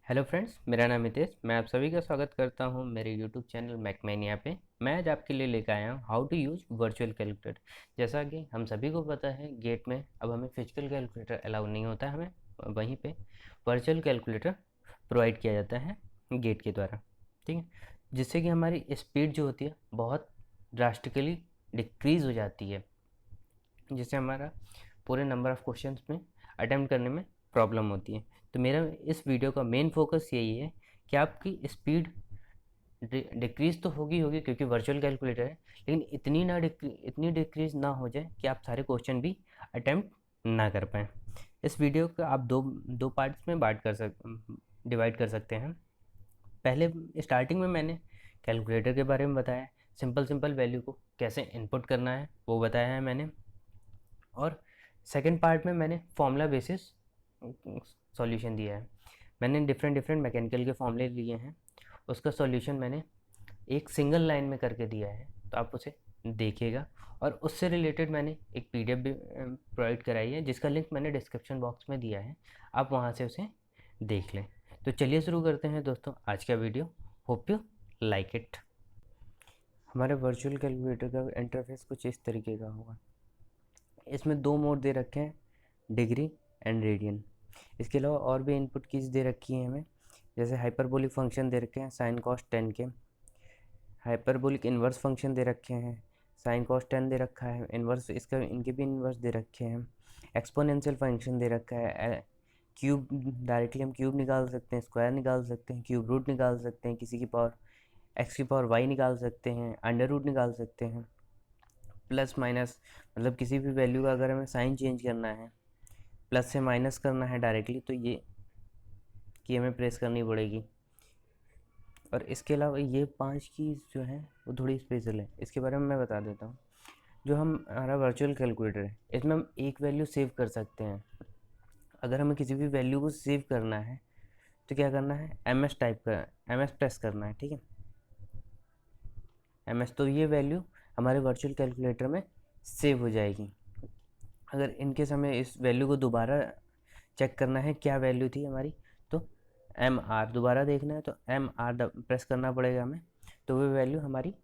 Hello friends, मेरा नाम हितेश। मैं आप सभी का स्वागत करता हूं मेरे यूट्यूब चैनल मैकमैनिया पे। मैं आज आपके लिए लेकर आया हूं how to use virtual calculator. जैसा कि हम सभी को पता है, गेट में अब हमें फिजिकल कैलकुलेटर अलाउ नहीं होता है, हमें वहीं पे वर्चुअल कैलकुलेटर प्रोवाइड किया जाता है गेट के द्वारा। ठीक है, जिससे कि हमारी स्पीड जो होती है बहुत ड्रास्टिकली डिक्रीज़ हो जाती है, जिससे हमारा पूरे नंबर ऑफ़ क्वेश्चंस में अटेम्प्ट करने में प्रॉब्लम होती है। तो मेरा इस वीडियो का मेन फोकस यही है कि आपकी स्पीड डिक्रीज़ तो होगी क्योंकि वर्चुअल कैलकुलेटर है, लेकिन इतनी डिक्रीज़ ना हो जाए कि आप सारे क्वेश्चन भी अटेम्प्ट ना कर पाएँ। इस वीडियो को आप दो पार्ट्स में डिवाइड कर सकते हैं। पहले स्टार्टिंग में मैंने कैलकुलेटर के बारे में बताया, सिंपल वैल्यू को कैसे इनपुट करना है वो बताया है मैंने। और सेकंड पार्ट में मैंने फॉर्मूला बेसिस सॉल्यूशन दिया है। मैंने डिफरेंट मैकेनिकल के फॉर्मूले लिए हैं, उसका सॉल्यूशन मैंने एक सिंगल लाइन में करके दिया है, तो आप उसे देखिएगा। और उससे रिलेटेड मैंने एक पीडीएफ भी प्रोवाइड कराई है, जिसका लिंक मैंने डिस्क्रिप्शन बॉक्स में दिया है, आप वहाँ से उसे देख लें। तो चलिए शुरू करते हैं दोस्तों आज का video. Hope you like it. हमारे वर्चुअल कैलकुलेटर का इंटरफेस कुछ इस तरीके का होगा। इसमें दो मोड दे रखे हैं, डिग्री एंड रेडियन। इसके अलावा और भी इनपुट कीज दे रखी हैं हमें, जैसे हाइपरबोलिक फंक्शन दे रखे हैं साइन कॉस 10 के, हाइपरबोलिक इन्वर्स फंक्शन दे रखे हैं, साइन कॉस 10 दे रखा है, इन्वर्स इसका इनके भी इन्वर्स दे रखे हैं, एक्सपोनेंशियल फंक्शन दे रखा है, क्यूब डायरेक्टली हम क्यूब निकाल सकते हैं, स्क्वायर निकाल सकते हैं, क्यूब रूट निकाल सकते हैं, किसी की पावर एक्स की पावर वाई निकाल सकते हैं, अंडर रूट निकाल सकते हैं, प्लस माइनस मतलब किसी भी वैल्यू का अगर हमें साइन चेंज करना है, प्लस से माइनस करना है डायरेक्टली, तो ये की हमें प्रेस करनी पड़ेगी। और इसके अलावा ये 5 कीज़ जो हैं वो थोड़ी स्पेशल है, इसके बारे में मैं बता देता हूँ। जो हमारा वर्चुअल कैलकुलेटर है, इसमें हम एक वैल्यू सेव कर सकते हैं। अगर हमें किसी भी वैल्यू को सेव करना है तो क्या करना है, एम एस प्रेस करना है। ठीक है, एम एस, तो ये वैल्यू हमारे वर्चुअल कैलकुलेटर में सेव हो जाएगी। अगर इनकेस हमें इस वैल्यू को दोबारा चेक करना है क्या वैल्यू थी हमारी, तो एम आर दोबारा देखना है, तो एम आर प्रेस करना पड़ेगा हमें, तो वो वैल्यू हमारी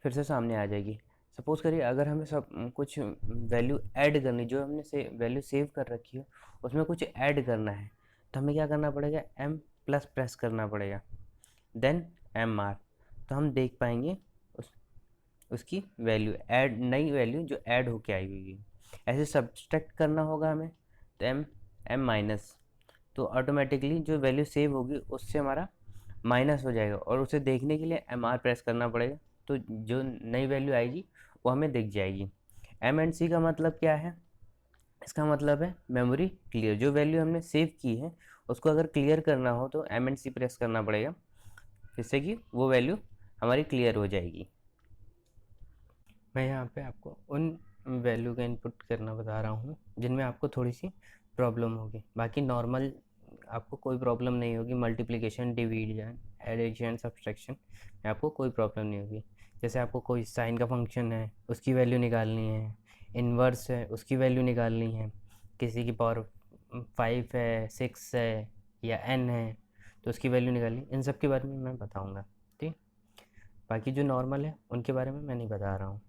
फिर से सामने आ जाएगी। सपोज़ करिए अगर हमें सब कुछ वैल्यू ऐड करनी, जो हमने वैल्यू सेव कर रखी हो उसमें कुछ ऐड करना है, तो हमें क्या करना पड़ेगा, एम प्लस प्रेस करना पड़ेगा, देन एम आर, तो हम देख पाएंगे उसकी वैल्यू ऐड, नई वैल्यू जो ऐड होके आई हुई है। ऐसे सब्सट्रैक्ट करना होगा हमें, तो एम एम माइनस, तो ऑटोमेटिकली जो वैल्यू सेव होगी उससे हमारा माइनस हो जाएगा, और उसे देखने के लिए एम आर प्रेस करना पड़ेगा, तो जो नई वैल्यू आएगी वो हमें दिख जाएगी। एम एंड सी का मतलब क्या है, इसका मतलब है मेमोरी क्लियर। जो वैल्यू हमने सेव की है उसको अगर क्लियर करना हो तो एम एंड सी प्रेस करना पड़ेगा, जिससे कि वो वैल्यू हमारी क्लियर हो जाएगी। मैं यहाँ पे आपको उन वैल्यू का इनपुट करना बता रहा हूँ जिनमें आपको थोड़ी सी प्रॉब्लम होगी, बाकी नॉर्मल आपको कोई प्रॉब्लम नहीं होगी। मल्टीप्लिकेशन, डिवीजन, एडिशन, सब्सट्रैक्शन में आपको कोई प्रॉब्लम नहीं होगी। जैसे आपको कोई साइन का फंक्शन है उसकी वैल्यू निकालनी है, इन्वर्स है उसकी वैल्यू निकालनी है, किसी की पावर 5 है, 6 है या n है तो उसकी वैल्यू निकालनी, इन सब के बारे में मैं बताऊँगा। ठीक, बाकी जो नॉर्मल है उनके बारे में मैं नहीं बता रहा हूँ।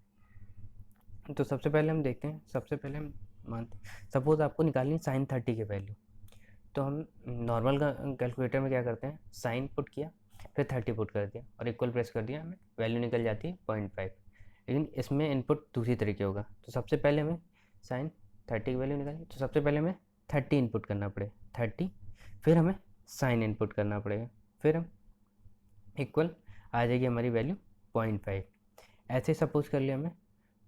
तो सबसे पहले हम देखते हैं, सबसे पहले हम मानते सपोज़ आपको निकालनी है साइन 30 की वैल्यू, तो हम नॉर्मल कैलकुलेटर में क्या करते हैं, साइन पुट किया, फिर 30 पुट कर दिया और इक्वल प्रेस कर दिया, हमें वैल्यू निकल जाती है 0.5। लेकिन इसमें इनपुट दूसरी तरीके होगा, तो सबसे पहले हमें साइन 30 की वैल्यू निकालनी, तो सबसे पहले हमें 30 इनपुट करना पड़ेगा, 30, फिर हमें साइन इनपुट करना पड़ेगा, फिर हम इक्वल आ जाएगी हमारी वैल्यू 0.5। ऐसे सपोज कर लिया हमें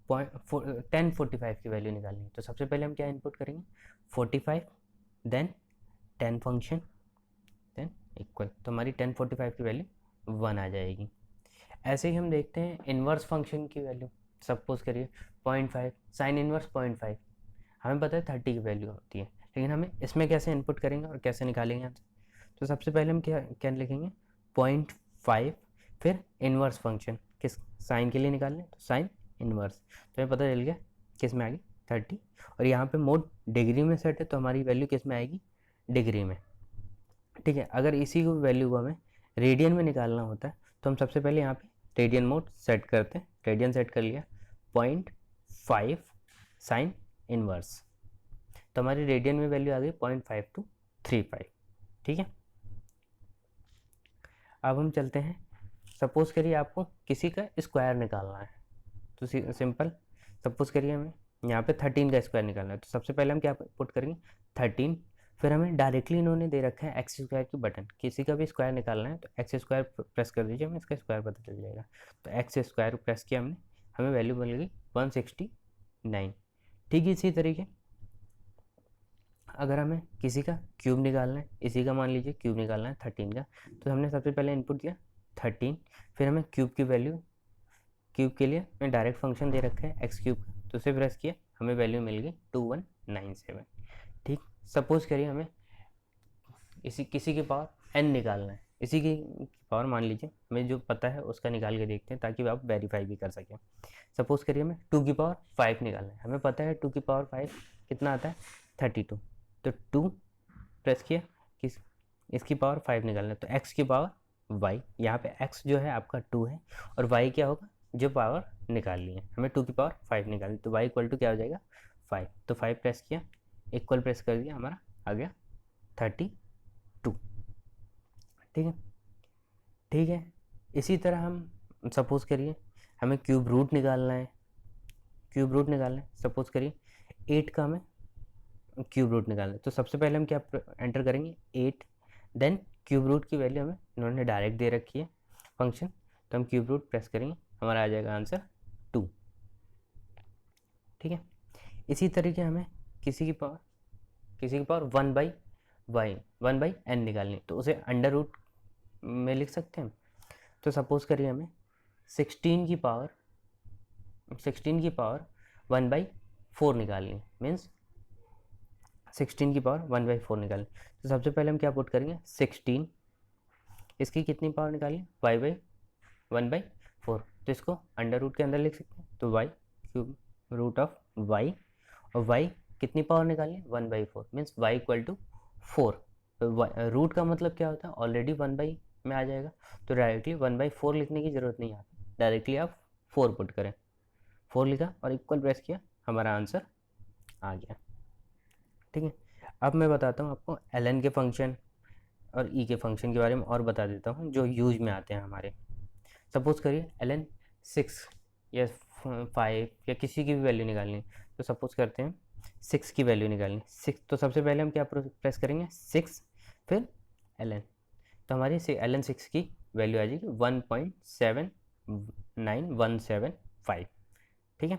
1045 की वैल्यू निकालनी है, तो सबसे पहले हम क्या इनपुट करेंगे, 45, देन 10 फंक्शन, देन इक्वल, तो हमारी 1045 की वैल्यू 1 आ जाएगी। ऐसे ही हम देखते हैं इन्वर्स फंक्शन की वैल्यू, सपोज करिए 0.5, साइन इन्वर्स 0.5, हमें पता है 30 की वैल्यू होती है, लेकिन हमें इसमें कैसे इनपुट करेंगे और कैसे निकालेंगे आंसर। तो सबसे पहले हम क्या क्या लिखेंगे, 0.5, फिर इन्वर्स फंक्शन, किस साइन के लिए निकालने, तो साइन इन्वर्स, तो हमें पता चल गया किस में आ गई 30, और यहाँ पे मोड डिग्री में सेट है तो हमारी वैल्यू किस में आएगी, डिग्री में। ठीक है। अगर इसी को वैल्यू को हमें रेडियन में निकालना होता है तो हम सबसे पहले यहाँ पे रेडियन मोड सेट करते हैं। रेडियन सेट कर लिया, 0.5 साइन इनवर्स, तो हमारी रेडियन में वैल्यू आ गई 0.5235। ठीक है। अब हम चलते हैं, सपोज करिए आपको किसी का स्क्वायर निकालना है, तो सिंपल सपोज करिए हमें यहाँ पे 13 का स्क्वायर निकालना है, तो सबसे पहले हम क्या पुट करेंगे 13, फिर हमें डायरेक्टली इन्होंने दे रखा है एक्स स्क्वायर की बटन, किसी का भी स्क्वायर निकालना है तो एक्स स्क्वायर प्रेस कर दीजिए, हमें इसका स्क्वायर पता चल जाएगा। तो एक्स स्क्वायर प्रेस किया हमने, हमें वैल्यू मिल गई 169। ठीक है। इसी तरीके अगर हमें किसी का क्यूब निकालना है, इसी का मान लीजिए क्यूब निकालना है 13 का, तो हमने सबसे पहले इनपुट दिया 13, फिर हमें क्यूब की वैल्यू, क्यूब के लिए मैं डायरेक्ट फंक्शन दे रखा है एक्स क्यूब, तो उसे प्रेस किया, हमें वैल्यू मिल गई 2197। ठीक। सपोज करिए हमें किसी के पावर n निकालना है, इसी की पावर मान लीजिए, हमें जो पता है उसका निकाल के देखते हैं ताकि आप वेरीफाई भी कर सकें। सपोज करिए हमें 2 की पावर 5 निकालना है, हमें पता है 2 की पावर 5 कितना आता है 32, तो 2 प्रेस किया, किस इसकी पावर 5 निकालना है, तो x की पावर y, यहाँ पे x जो है आपका 2 है और y क्या होगा जो पावर निकालनी है, हमें 2 की पावर 5 निकालनी, तो y इक्वल टू क्या हो जाएगा 5, तो 5 प्रेस किया, इक्वल प्रेस कर दिया, हमारा आ गया 32। ठीक है। ठीक है। इसी तरह हम सपोज करिए हमें क्यूब रूट निकालना है, क्यूब रूट निकालना है, सपोज करिए 8 का हमें क्यूब रूट निकालना है, तो सबसे पहले हम क्या एंटर करेंगे 8, देन क्यूब रूट की वैल्यू हमें इन्होंने डायरेक्ट दे रखी है फंक्शन, तो हम क्यूब रूट प्रेस करेंगे, हमारा आ जाएगा आंसर 2। ठीक है। इसी तरीके हमें किसी की पावर 1/n निकालनी, तो उसे अंडर रूट में लिख सकते हैं। तो सपोज करिए हमें 16 की पावर 1/4 निकालनी, मीन्स 16 की पावर 1/4 निकालनी, तो सबसे पहले हम क्या पुट करेंगे 16, इसकी कितनी पावर निकालनी y/1/4, तो इसको अंडर रूट के अंदर लिख सकते हैं, तो y cube root of y, और y कितनी पावर निकालनी 1/4, means y equal to 4, root का मतलब क्या होता है ऑलरेडी 1 में आ जाएगा, तो डायरेक्टली 1/4 लिखने की ज़रूरत नहीं है, यहाँ पे डायरेक्टली आप 4 पुट करें, 4 लिखा और इक्वल प्रेस किया, हमारा आंसर आ गया। ठीक है। अब मैं बताता हूँ आपको ln के फंक्शन और e के फंक्शन के बारे में और बता देता हूँ जो यूज में आते हैं हमारे। सपोज करिए ln 6 या 5 या किसी की भी वैल्यू निकालनी, तो सपोज करते हैं 6 की वैल्यू निकालनी, 6, तो सबसे पहले हम क्या प्रेस करेंगे 6, फिर ln, तो हमारी ln 6 की वैल्यू आ जाएगी 1.79175। ठीक है।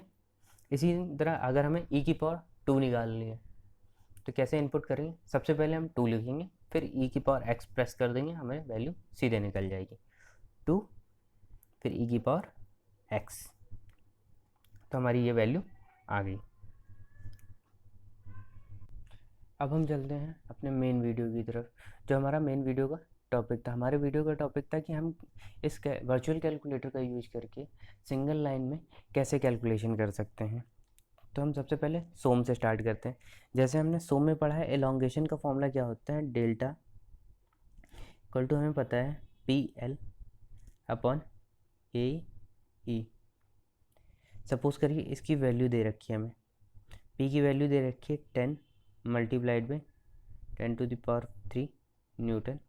इसी तरह अगर हमें e की पावर 2 निकालनी है, तो कैसे इनपुट करेंगे, सबसे पहले हम 2 लिखेंगे, फिर e की पावर x प्रेस कर देंगे, हमें वैल्यू सीधे निकल जाएगी 2, फिर e की पावर x, तो हमारी ये वैल्यू आ गई। अब हम चलते हैं अपने मेन वीडियो की तरफ, जो हमारा मेन वीडियो का टॉपिक था। हमारे वीडियो का टॉपिक था कि हम इस वर्चुअल कैलकुलेटर का यूज करके सिंगल लाइन में कैसे कैलकुलेशन कर सकते हैं। तो हम सबसे पहले सोम से स्टार्ट करते हैं। जैसे हमने सोम में पढ़ा है, एलोंगेशन का फॉर्मूला क्या होता है, डेल्टा इक्वल टू हमें पता है PL/AE। सपोज करिए इसकी वैल्यू दे रखी है, हमें P की वैल्यू दे रखी है 10 multiplied by 10⁻³ Newton,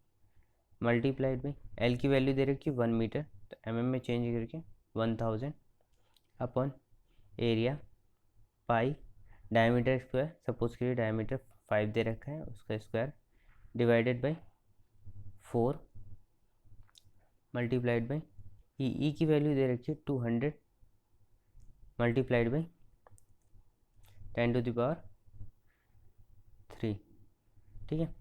multiplied by L की वैल्यू दे रखी है 1 मीटर, तो mm में चेंज करके 1000 upon area pi, diameter square, suppose करिए डायमीटर 5 दे रखा है, उसका square divided by 4 multiplied by E की वैल्यू दे रखी है 200 मल्टीप्लाइड बाई 10⁻3। ठीक है।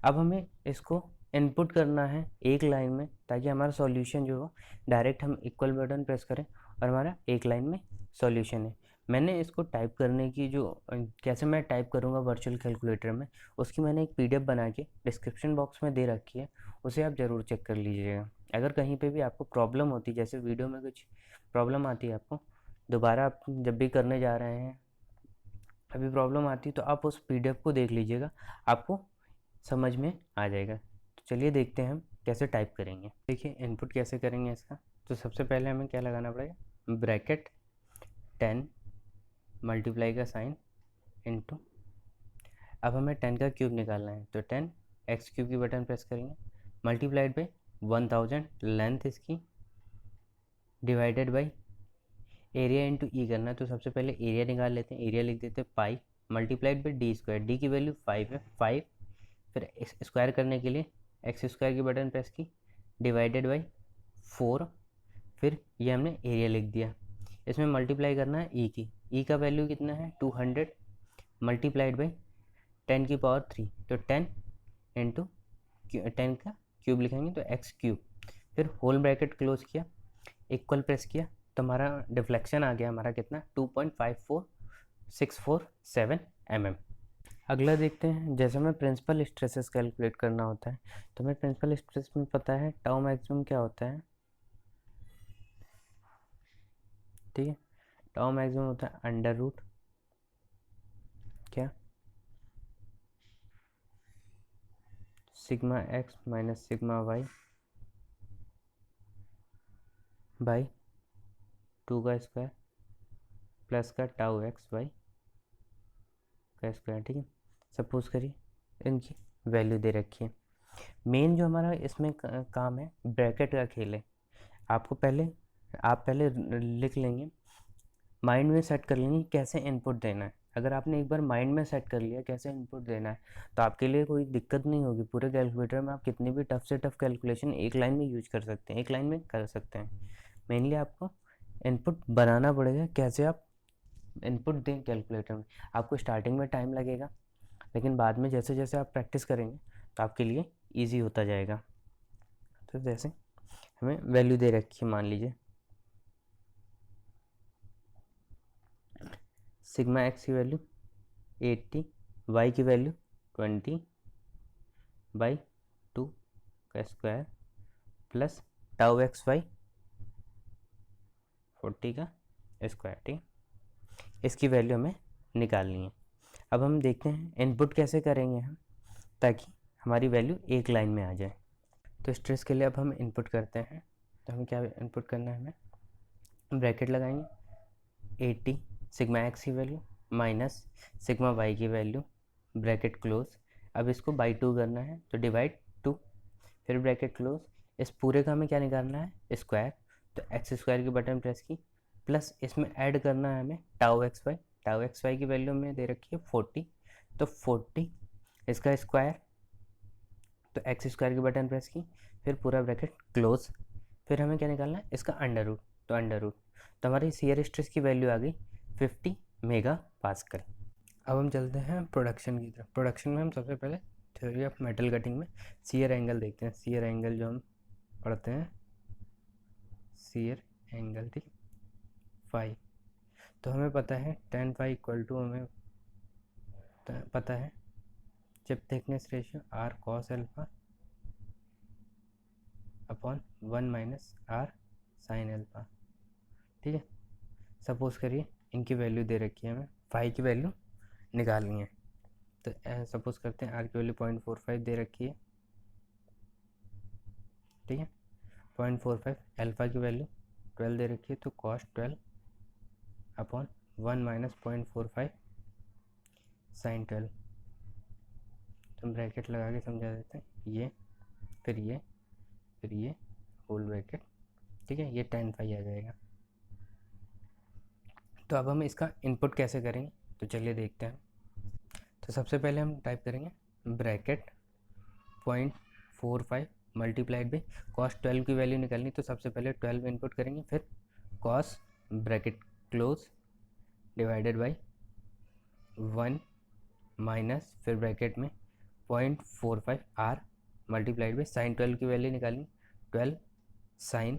अब हमें इसको इनपुट करना है एक लाइन में, ताकि हमारा सॉल्यूशन जो हो डायरेक्ट हम इक्वल बटन प्रेस करें और हमारा एक लाइन में सॉल्यूशन है। मैंने इसको टाइप करने की जो कैसे मैं टाइप करूँगा वर्चुअल कैलकुलेटर में, उसकी मैंने एक PDF बना के डिस्क्रिप्शन बॉक्स में दे रखी है, उसे आप ज़रूर चेक कर लीजिएगा। अगर कहीं पे भी आपको प्रॉब्लम होती है, जैसे वीडियो में कुछ प्रॉब्लम आती है आपको, दोबारा आप जब भी करने जा रहे हैं अभी प्रॉब्लम आती है, तो आप उस PDF को देख लीजिएगा, आपको समझ में आ जाएगा। चलिए देखते हैं हम कैसे टाइप करेंगे। देखिए इनपुट कैसे करेंगे इसका। तो सबसे पहले हमें क्या लगाना पड़ेगा, ब्रैकेट 10 मल्टीप्लाई का साइन इनटू, अब हमें 10 का क्यूब निकालना है तो 10 एक्स क्यूब की बटन प्रेस करेंगे, मल्टीप्लाइड बाई 1000 लेंथ इसकी, डिवाइडेड बाई एरिया इंटू ई करना है। तो सबसे पहले एरिया निकाल लेते हैं, एरिया लिख देते हैं pi, multiplied by D square, D की वैल्यू 5 है, 5 फिर स्क्वायर करने के लिए एक्स स्क्वायर की बटन प्रेस की, डिवाइडेड बाई 4, फिर ये हमने एरिया लिख दिया। इसमें मल्टीप्लाई करना है ई की, ई का वैल्यू कितना है 200 मल्टीप्लाइड बाई 10 की पावर 3, तो 10 इंटू 10 का क्यूब लिखेंगे तो एक्स क्यूब, फिर होल ब्रैकेट क्लोज किया, इक्वल प्रेस किया, तो हमारा डिफ्लेक्शन आ गया हमारा कितना 2.54647 mm। अगला देखते हैं, जैसे हमें प्रिंसिपल स्ट्रेसेस कैलकुलेट करना होता है तो हमें प्रिंसिपल स्ट्रेस में पता है टाउ मैक्सिमम क्या होता है, ठीक है। टाउ मैक्सिमम होता है अंडर रूट क्या sigma X minus sigma Y by 2 का स्क्वायर प्लस का टाउ एक्स वाई का स्क्वायर, ठीक है। सपोज करिए इनकी वैल्यू दे रखी है। मेन जो हमारा इसमें काम है ब्रैकेट का खेल है। आपको पहले आप पहले लिख लेंगे, माइंड में सेट कर लेंगे कैसे इनपुट देना है। अगर आपने एक बार माइंड में सेट कर लिया कैसे इनपुट देना है तो आपके लिए कोई दिक्कत नहीं होगी। पूरे कैलकुलेटर में आप कितनी भी टफ से टफ कैलकुलेशन एक लाइन में यूज कर सकते हैं, एक लाइन में कर सकते हैं। मेनली आपको इनपुट बनाना पड़ेगा, कैसे आप इनपुट दें कैलकुलेटर में। आपको स्टार्टिंग में टाइम लगेगा लेकिन बाद में जैसे जैसे आप प्रैक्टिस करेंगे तो आपके लिए ईजी होता जाएगा। तो जैसे हमें वैल्यू दे रखी है, मान लीजिए सिग्मा एक्स की वैल्यू 80, वाई की वैल्यू 20 बाई 2 का square plus tau X Y 40 का स्क्वायर, ठीक। इसकी वैल्यू हमें निकालनी है। अब हम देखते हैं इनपुट कैसे करेंगे हम, ताकि हमारी वैल्यू एक लाइन में आ जाए। तो स्ट्रेस के लिए अब हम इनपुट करते हैं, तो हमें क्या इनपुट करना है, हमें ब्रैकेट लगाएंगे 80 सिग्मा एक्स की वैल्यू माइनस सिग्मा वाई की वैल्यू, ब्रैकेट क्लोज। अब इसको बाई 2 करना है तो डिवाइड 2, फिर ब्रैकेट क्लोज। इस पूरे का हमें क्या निकालना है स्क्वायर, तो एक्स स्क्वायर की बटन प्रेस की, प्लस इसमें ऐड करना है हमें tau X Y. Tau X Y की वैल्यू में दे रखी है 40, तो 40 इसका स्क्वायर, तो एक्स स्क्वायर की बटन प्रेस की, फिर पूरा ब्रैकेट क्लोज। फिर हमें क्या निकालना है इसका अंडर रूट, तो अंडर रूट, तो हमारी शियर स्ट्रेस की वैल्यू आ गई 50 मेगा पास्कल। अब हम चलते हैं प्रोडक्शन की तरफ। प्रोडक्शन में हम सबसे पहले थ्योरी ऑफ मेटल कटिंग में शियर एंगल देखते हैं। शियर एंगल जो हम पढ़ते हैं शियर एंगल, ठीक, फाई, तो हमें पता है tan फाई इक्वल टू, हमें पता है जब thickness ratio R cos alpha upon 1 minus R sine alpha, ठीक है। सपोज करिए इनकी वैल्यू दे रखी है, हमें फाई की वैल्यू निकालनी है। तो सपोज करते हैं आर की वैल्यू 0.45 दे रखी है, ठीक है। 0.45, अल्फा की वैल्यू 12 दे रखी है, तो कॉस 12 अपॉन 1 माइनस 0.45 साइन 12। तो हम ब्रैकेट लगा के समझा देते हैं, ये फिर ये फिर ये होल ब्रैकेट, ठीक है। ये tan फाई आ जाएगा। तो अब हम इसका इनपुट कैसे करेंगे तो चलिए देखते हैं। तो सबसे पहले हम टाइप करेंगे ब्रैकेट 0.45 मल्टीप्लाइड बाई कॉस 12 की वैल्यू निकालनी, तो सबसे पहले 12 इनपुट करेंगे, फिर cos bracket close divided by 1 minus, फिर ब्रैकेट में 0.45 आर मल्टीप्लाइड बाई साइन 12 की वैल्यू निकालेंगे 12 साइन,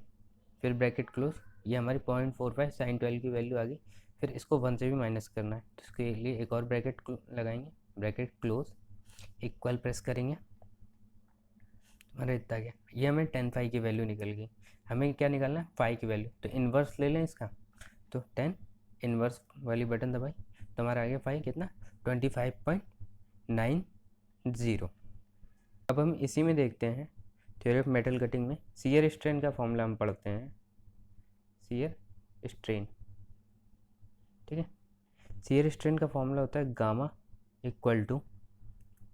फिर ब्रैकेट क्लोज। ये हमारी 0.45 साइन 12 की वैल्यू आ गई। फिर इसको 1 से भी माइनस करना है तो इसके लिए एक और ब्रैकेट लगाएंगे, ब्रैकेट क्लोज, इक्वल प्रेस करेंगे, हमारा इतना गया। ये हमें tan फाई की वैल्यू निकल गई। हमें क्या निकालना है फाई की वैल्यू, तो इन्वर्स ले लें इसका, तो tan इन्वर्स वाली बटन दबाई तो हमारा आ गया फाई कितना 25.90। अब हम इसी में देखते हैं थ्योरी ऑफ मेटल कटिंग में शियर स्ट्रेन का फॉर्मूला हम पढ़ते हैं, शियर स्ट्रेन। ठीक है, शियर स्ट्रेन का फॉर्मूला होता है gamma equal to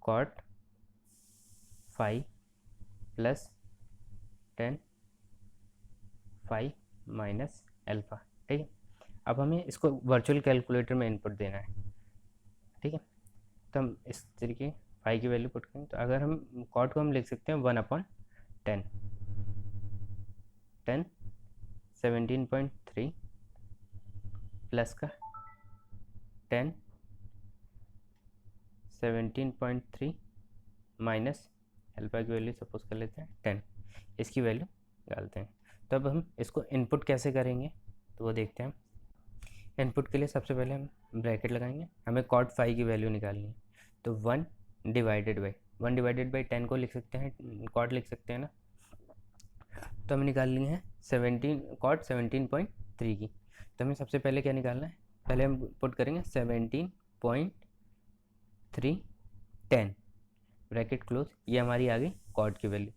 cot phi plus tan phi minus alpha. ठीक है, अब हमें इसको वर्चुअल कैलकुलेटर में इनपुट देना है। ठीक है, तो हम इस तरीके फाई की वैल्यू पुट करें, तो अगर हम कॉट को हम लिख सकते हैं 1/10, 10 17.3 प्लस का 10 17.3 माइनस अल्फा की वैल्यू सपोज कर लेते हैं 10, इसकी वैल्यू डालते हैं। तो अब हम इसको इनपुट कैसे करेंगे तो वो देखते हैं। इनपुट के लिए सबसे पहले हम ब्रैकेट लगाएंगे, हमें कॉट फाई की वैल्यू निकालनी है, तो 1 डिवाइडेड बाई 10 को लिख सकते हैं, कॉट लिख सकते हैं ना, तो हमें निकालनी है 17.3 की। तो हमें सबसे पहले क्या निकालना है, पहले हम पुट करेंगे 17.3 10 ब्रैकेट क्लोज, ये हमारी आ गई कॉट की वैल्यू,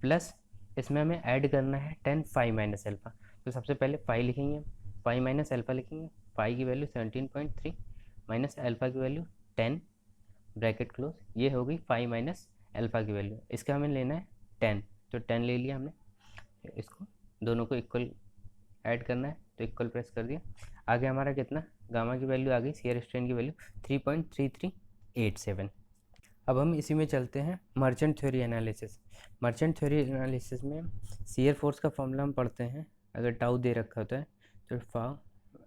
प्लस इसमें हमें ऐड करना है 10 फाई माइनस अल्फा। तो सबसे पहले फाई लिखेंगे, फाई माइनस अल्फा लिखेंगे, फाई की वैल्यू 17.3 माइनस अल्फा की वैल्यू 10 ब्रैकेट क्लोज, ये हो गई फाई माइनस अल्फा की वैल्यू। इसका हमें लेना है 10, तो 10 ले लिया हमने, इसको दोनों को इक्वल ऐड करना है, तो इक्वल प्रेस कर दिया। आगे हमारा कितना, गामा की वैल्यू आ गई, शियर स्ट्रेन की वैल्यू 3.3387। अब हम इसी में चलते हैं merchant theory analysis. Merchant theory analysis में शियर फोर्स का फॉर्मूला हम पढ़ते हैं, अगर टाउ दे रखा होता है तो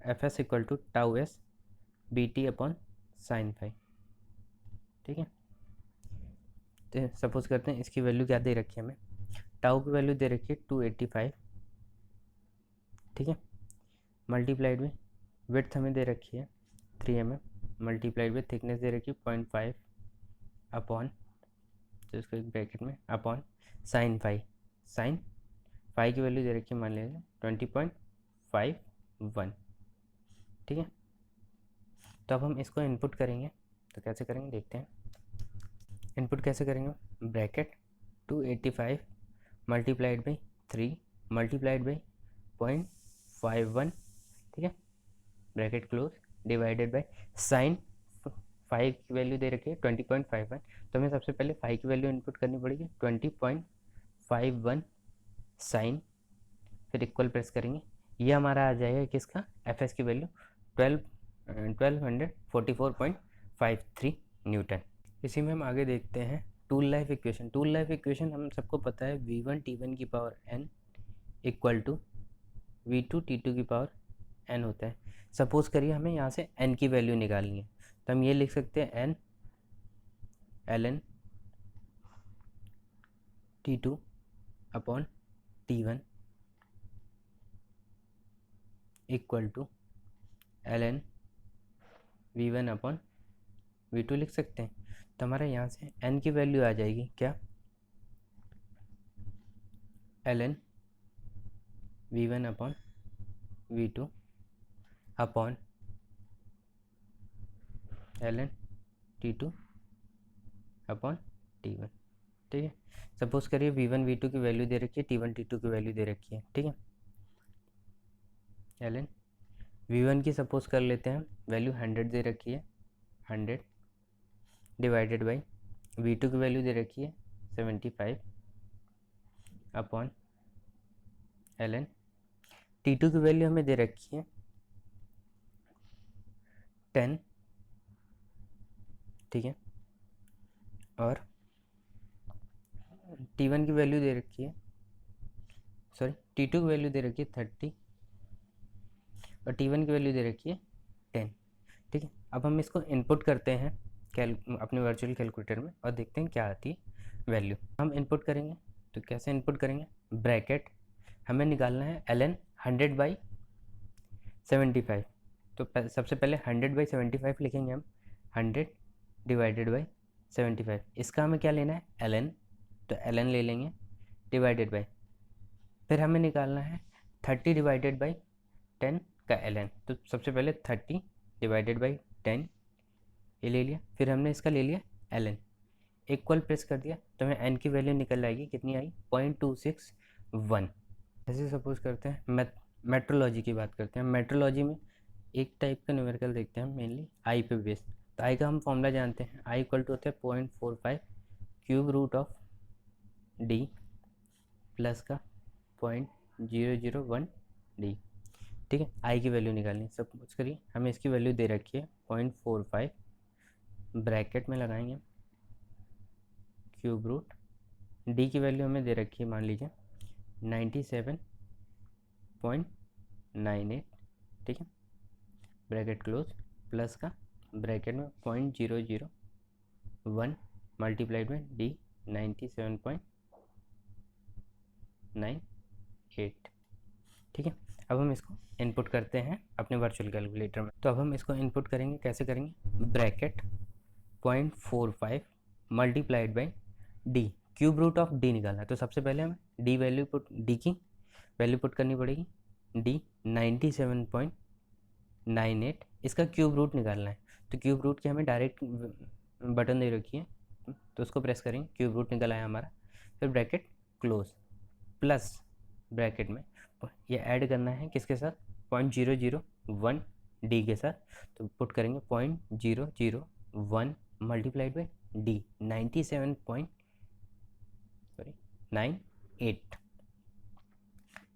F S equal to tau S B T upon sine phi. ठीक है, तो सपोज करते हैं इसकी वैल्यू क्या दे रखी है हमें, टाउ की वैल्यू दे रखी है 285। ठीक है, मल्टीप्लाइड में विड्थ हमें दे रखी है 3 mm, मल्टीप्लाइड में थिकनेस दे रखी है 0.5 अपॉन, तो इसको एक ब्रैकेट में अपॉन साइन फाई की वैल्यू दे रखी है मान लीजिए 20.51। ठीक है, तो अब हम इसको इनपुट करेंगे, तो कैसे करेंगे देखते हैं। इनपुट कैसे करेंगे, bracket 285 multiplied by 3 multiplied by 0.51, ठीक है, bracket close, divided by sine five की वैल्यू दे रखी है 20.51, तो हमें सबसे पहले फाइव की वैल्यू इनपुट करनी पड़ेगी 20.51 साइन, फिर इक्वल प्रेस करेंगे, ये हमारा आ जाएगा किसका, एफ एस की वैल्यू 1244.53 न्यूटन। इसी में हम आगे देखते हैं tool life equation. Tool life equation हम सबको पता है v1 t1 की power n equal to v2 t2 की पावर n होता है। सपोज करिए हमें यहाँ से n की वैल्यू निकालनी है, तो हम ये लिख सकते हैं n ln t2 upon t1 equal to ln v1 upon v2 लिख सकते हैं। तो हमारे यहाँ से n की वैल्यू आ जाएगी क्या, ln v1 upon v2 upon ln t2 upon t1। ठीक है, सपोज करिए v1 v2 की वैल्यू दे रखी है, t1 t2 की वैल्यू दे रखी है। ठीक है, ln v1 की सपोज कर लेते हैं वैल्यू 100 दे रखी है, 100 डिवाइडेड बाई v2 की वैल्यू दे रखी है 75 अपॉन ln t2 की वैल्यू हमें दे रखी है 10। ठीक है, और t1 की वैल्यू दे रखी है, सॉरी t2 की वैल्यू दे रखी है 30 और t1 की वैल्यू दे रखी है 10। ठीक है, अब हम इसको इनपुट करते हैं अपने वर्चुअल कैलकुलेटर में और देखते हैं क्या आती है वैल्यू। हम इनपुट करेंगे, तो कैसे इनपुट करेंगे, ब्रैकेट हमें निकालना है ln 100/75, तो सबसे पहले 100/75 लिखेंगे हम, 100 डिवाइडेड बाई 75, इसका हमें क्या लेना है ln, तो ln ले लेंगे डिवाइडेड बाई, फिर हमें निकालना है 30 डिवाइडेड बाई 10 का ln, तो सबसे पहले 30 डिवाइडेड बाई 10 ये ले लिया, फिर हमने इसका ले लिया ln, इक्वल प्रेस कर दिया तो हमें एन की वैल्यू निकल आएगी, कितनी आई 0.261। ऐसे सपोज करते हैं मेट्रोलॉजी की बात करते हैं। मेट्रोलॉजी में एक टाइप का न्यूमेरिकल देखते हैं मेनली आई पे बेस। तो आई का हम फॉर्मूला जानते हैं, आई इक्वल टू होता है 0.45 cube root of D plus का 0.001 डी। ठीक है, आई की वैल्यू निकालनी। सपोज करिए हमें इसकी वैल्यू दे रखी है 0.45, ब्रैकेट में लगाएंगे क्यूब रूट, डी की वैल्यू हमें दे रखी है मान लीजिए 97.98, ठीक है, ब्रैकेट क्लोज, प्लस का ब्रैकेट में 0.001 मल्टीप्लाइड में डी 97.98। ठीक है, अब हम इसको इनपुट करते हैं अपने वर्चुअल कैलकुलेटर में। तो अब हम इसको इनपुट करेंगे, कैसे करेंगे, bracket 0.45 multiplied by D, cube root of D निकालना है। तो सबसे पहले हमें डी की वैल्यू पुट करनी पड़ेगी, डी 97.98, इसका क्यूब रूट निकालना है। तो क्यूब रूट की हमें डायरेक्ट बटन दे रखी है, तो उसको प्रेस करेंगे, क्यूब रूट निकल आया हमारा। फिर ब्रैकेट क्लोज, प्लस ब्रैकेट में ये ऐड करना है किसके साथ, 0.001 डी के साथ। तो पुट करेंगे 0.001 multiplied by D 97.98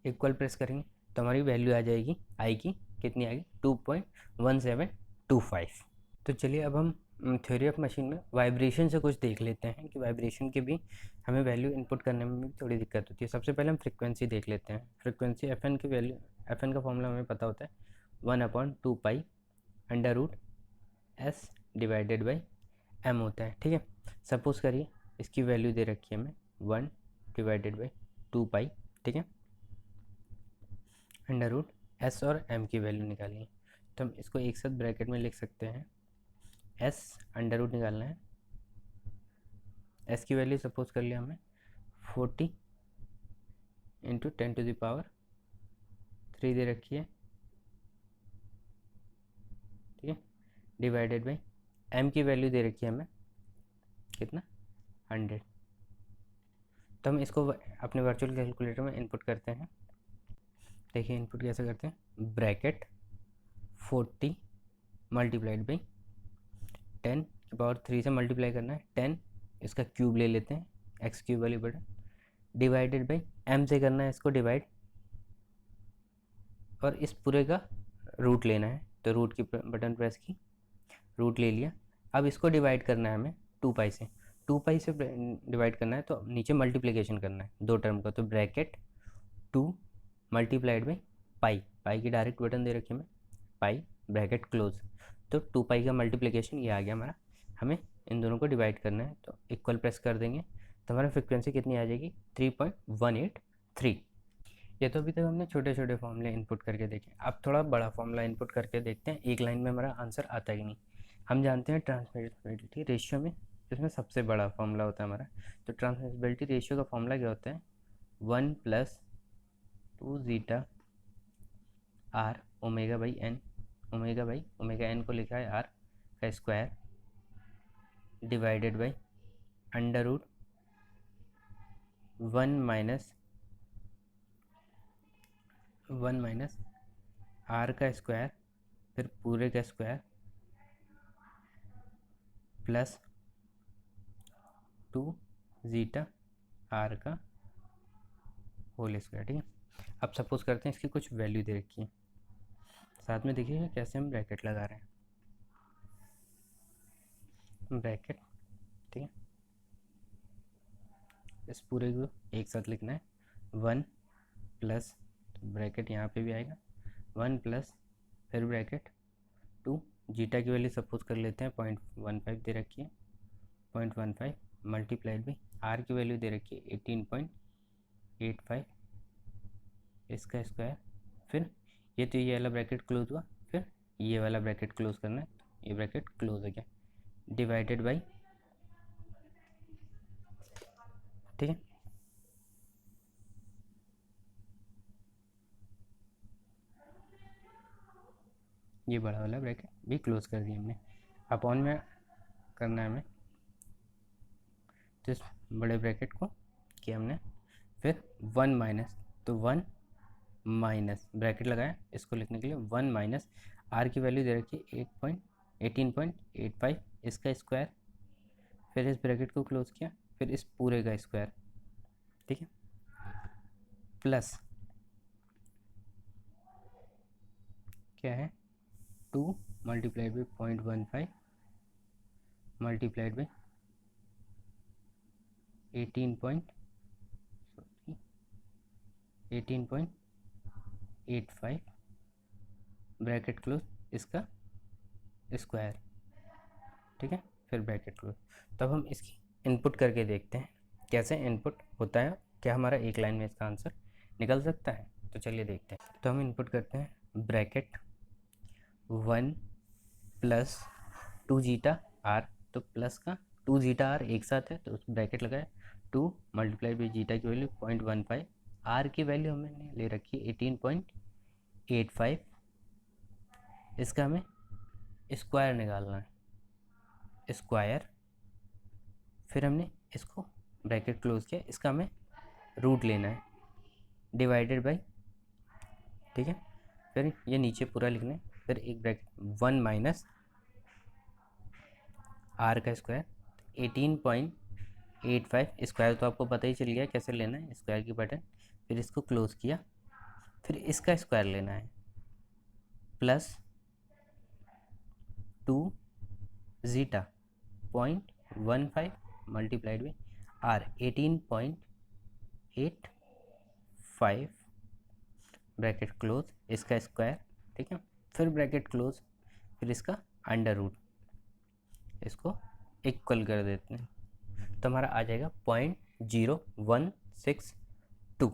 equal press करेंगे तो हमारी वैल्यू आ जाएगी आई की, कितनी आएगी 2.1725। तो चलिए अब हम थ्योरी ऑफ मशीन में वाइब्रेशन से कुछ देख लेते हैं कि वाइब्रेशन की भी हमें वैल्यू इनपुट करने में भी थोड़ी दिक्कत होती है। सबसे पहले हम फ्रीक्वेंसी देख लेते हैं। फ्रीक्वेंसी एफ एन की वैल्यू, एफ एन का फॉर्मूला हमें पता होता है 1/2 under root S divided by M होता है। ठीक है, सपोज करिए इसकी वैल्यू दे रखी है हमें 1/2 ठीक है, अंडर रूट एस और एम की वैल्यू निकालनी है। तो हम इसको एक साथ ब्रैकेट में लिख सकते हैं, एस अंडर रूट निकालना है, एस की वैल्यू सपोज कर लिया हमें 40 इंटू 10⁻³ दे रखी है, ठीक है, डिवाइडेड बाई एम की वैल्यू दे रखी है हमें कितना 100। तो हम इसको अपने वर्चुअल कैलकुलेटर में इनपुट करते हैं। देखिए इनपुट कैसे करते हैं, ब्रैकेट 40 मल्टीप्लाइड बाई 10⁻³ से मल्टीप्लाई करना है, 10 इसका क्यूब ले लेते हैं, एक्स क्यूब वाली बटन, डिवाइडेड बाई एम से करना है इसको डिवाइड, और इस पूरे का रूट लेना है। तो रूट की बटन प्रेस की, रूट ले लिया। अब इसको डिवाइड करना है हमें 2 से, 2 से डिवाइड करना है तो नीचे मल्टीप्लिकेशन करना है दो टर्म का। तो ब्रैकेट 2 मल्टीप्लाइड बाई पाई की डायरेक्ट बटन दे रखी है हमें, पाई ब्रैकेट क्लोज। तो 2 का मल्टीप्लिकेशन ये आ गया हमारा, हमें इन दोनों को डिवाइड करना है। तो इक्वल प्रेस कर देंगे तो हमारा फ्रिक्वेंसी कितनी आ जाएगी 3.183। ये तो अभी तक हमने छोटे छोटे फॉर्मूले इनपुट करके देखे, अब थोड़ा बड़ा फॉर्मूला इनपुट करके देखते हैं। एक लाइन में हमारा आंसर आता ही नहीं। हम जानते हैं ट्रांसमिसिबिलिटी रेशियो में इसमें सबसे बड़ा फॉर्मूला होता है हमारा। तो ट्रांसमिसिबिलिटी रेशियो का फॉर्मूला क्या होता है, 1+2 zeta R omega by N, omega N को लिखा है आर का square, divided by under root 1 minus R का स्क्वायर, फिर पूरे का स्क्वायर, प्लस 2 ज़ीटा आर का होल स्क्वायर। ठीक है, अब सपोज करते हैं इसकी कुछ वैल्यू दे रखी है, साथ में देखिएगा कैसे हम ब्रैकेट लगा रहे हैं, ब्रैकेट, ठीक है, इस पूरे को एक साथ लिखना है, 1 प्लस, ब्रैकेट यहाँ पे भी आएगा 1 प्लस, फिर ब्रैकेट 2, जीटा की वैल्यू सपोज कर लेते हैं 0.15 दे रखी है, 0.15 मल्टीप्लाइड बाई आर की वैल्यू दे रखी है 18.85, इसका स्क्वायर, फिर ये तो ये वाला ब्रैकेट क्लोज हुआ, फिर ये वाला ब्रैकेट क्लोज करना है, ये ब्रैकेट क्लोज हो गया, डिवाइडेड बाई, ठीक है, ये बड़ा वाला ब्रैकेट भी क्लोज कर दिया हमने। अपॉन में करना है हमें तो इस बड़े ब्रैकेट को किया हमने, फिर 1 माइनस, तो 1 माइनस ब्रैकेट लगाया इसको लिखने के लिए, 1 माइनस आर की वैल्यू दे रखी है 18.85, इसका स्क्वायर, फिर इस ब्रैकेट को क्लोज किया, फिर इस पूरे का स्क्वायर, ठीक है, प्लस क्या है 2 multiplied by 0.15 multiplied by 18.85 bracket close, इसका स्क्वायर, ठीक है, फिर ब्रैकेट क्लोज। तब हम इसकी इनपुट करके देखते हैं कैसे इनपुट होता है, क्या हमारा एक लाइन में इसका आंसर निकल सकता है। तो चलिए देखते हैं। तो हम इनपुट करते हैं ब्रैकेट 1 प्लस 2 जीटा आर, तो प्लस का 2 जीटा आर एक साथ है तो उस ब्रैकेट लगाया, 2 मल्टीप्लाई बाई जीटा की वैल्यू 0.15, आर की वैल्यू हमने ले रखी है 18.85, इसका हमें स्क्वायर निकालना है, स्क्वायर, फिर हमने इसको ब्रैकेट क्लोज किया, इसका हमें रूट लेना है डिवाइडेड बाई, ठीक है, फिर ये नीचे पूरा लिखना है, फिर एक ब्रैकेट 1 माइनस आर का स्क्वायर 18.85, स्क्वायर तो आपको पता ही चल गया कैसे लेना है, स्क्वायर की बटन, फिर इसको क्लोज किया, फिर इसका स्क्वायर लेना है plus 2 zeta 0.15 multiplied by R 18.85 bracket close, इसका स्क्वायर, ठीक है, फिर ब्रैकेट क्लोज, फिर इसका अंडर रूट, इसको इक्वल कर देते हैं, तो हमारा आ जाएगा 0.0162।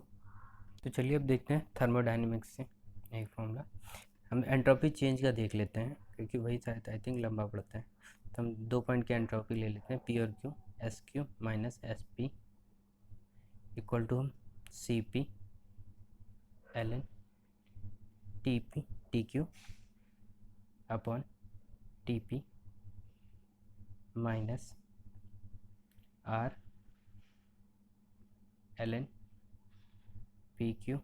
तो चलिए अब देखते हैं थर्मोडाइनमिक्स से एक फॉर्मूला, हम एंट्रोपी चेंज का देख लेते हैं क्योंकि वही शायद आई थिंक लंबा पड़ता है। तो हम 2 पॉइंट की एंट्रोपी ले लेते हैं, पी और Q, S Q minus S P equal to हम C P L N T P T Q upon T P minus R L N P Q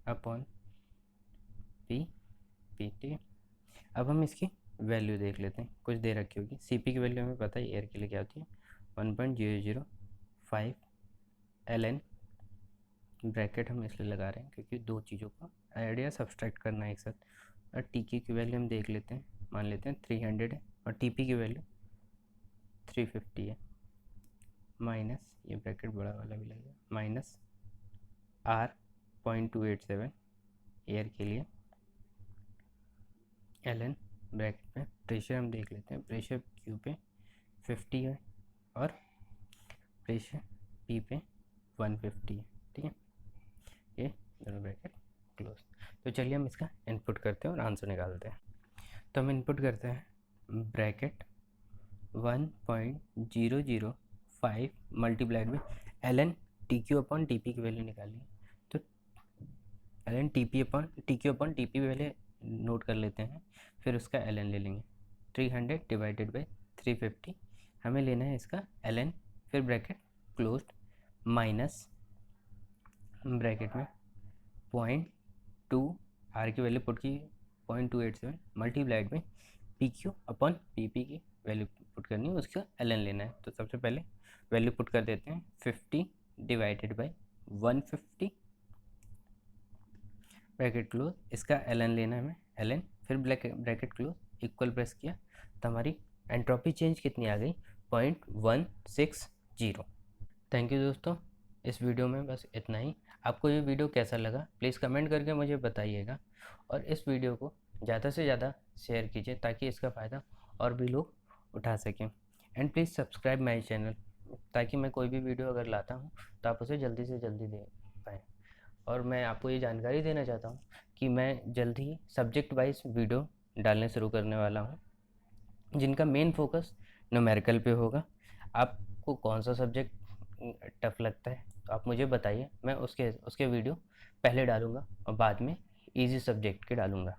upon P P, ठीक है। अब हम इसकी वैल्यू देख लेते हैं, कुछ दे रखी होगी, सी पी की वैल्यू हमें पता है एयर के लिए क्या होती है 1.005 एल एन, ब्रैकेट हम इसलिए लगा रहे हैं क्योंकि दो चीज़ों का आइडिया सब्सट्रैक्ट करना है एक साथ, और टी की वैल्यू हम देख लेते हैं, मान लेते हैं 300 है, और टी पी की वैल्यू 350 है, माइनस ये ब्रैकेट बड़ा वाला भी लगेगा, माइनस आर 0.287 एयर के लिए, एल एन ब्रैकेट में प्रेशर हम देख लेते हैं, प्रेशर क्यू पे 50 है और प्रेशर पी पे 150 है, ठीक है, ये दोनों ब्रैकेट क्लोज। तो चलिए हम इसका इनपुट करते हैं और आंसर निकालते हैं। तो हम इनपुट करते हैं ब्रैकेट 1.005 मल्टीप्लाइड में L N T Q upon T P की वैल्यू निकाली, तो L N T P upon T Q upon T P value note कर लेते हैं, फिर उसका एल एन ले लेंगे 300 डिवाइडेड बाई 350, हमें लेना है इसका एल एन, फिर ब्रैकेट क्लोज्ड माइनस ब्रैकेट में 0.2 आर की वैल्यू पुट की 0.287 मल्टीप्लाइड में P Q upon P P की वैल्यू पुट करनी है, उसका एल एन लेना है। तो सबसे पहले वैल्यू पुट कर देते हैं 50 डिवाइडेड बाई 150 ब्रैकेट क्लोज, इसका एल एन लेना है हमें, एल एन, फिर ब्रैकेट क्लोज इक्वल प्रेस किया, तो हमारी एंट्रोपी चेंज कितनी आ गई 0.160। थैंक यू दोस्तों, इस वीडियो में बस इतना ही। आपको ये वीडियो कैसा लगा प्लीज़ कमेंट करके मुझे बताइएगा, और इस वीडियो को ज़्यादा से ज़्यादा शेयर कीजिए ताकि इसका फ़ायदा और भी लोग उठा सकें, and please subscribe my channel ताकि मैं कोई भी वीडियो अगर लाता हूँ तो आप उसे जल्दी से जल्दी देख पाएँ। और मैं आपको ये जानकारी देना चाहता हूँ कि मैं जल्द ही सब्जेक्ट वाइज वीडियो डालने शुरू करने वाला हूँ, जिनका मेन फोकस न्यूमेरिकल पे होगा। आपको कौन सा सब्जेक्ट टफ लगता है तो आप मुझे बताइए, मैं उसके वीडियो पहले डालूँगा और बाद में इजी सब्जेक्ट के डालूँगा।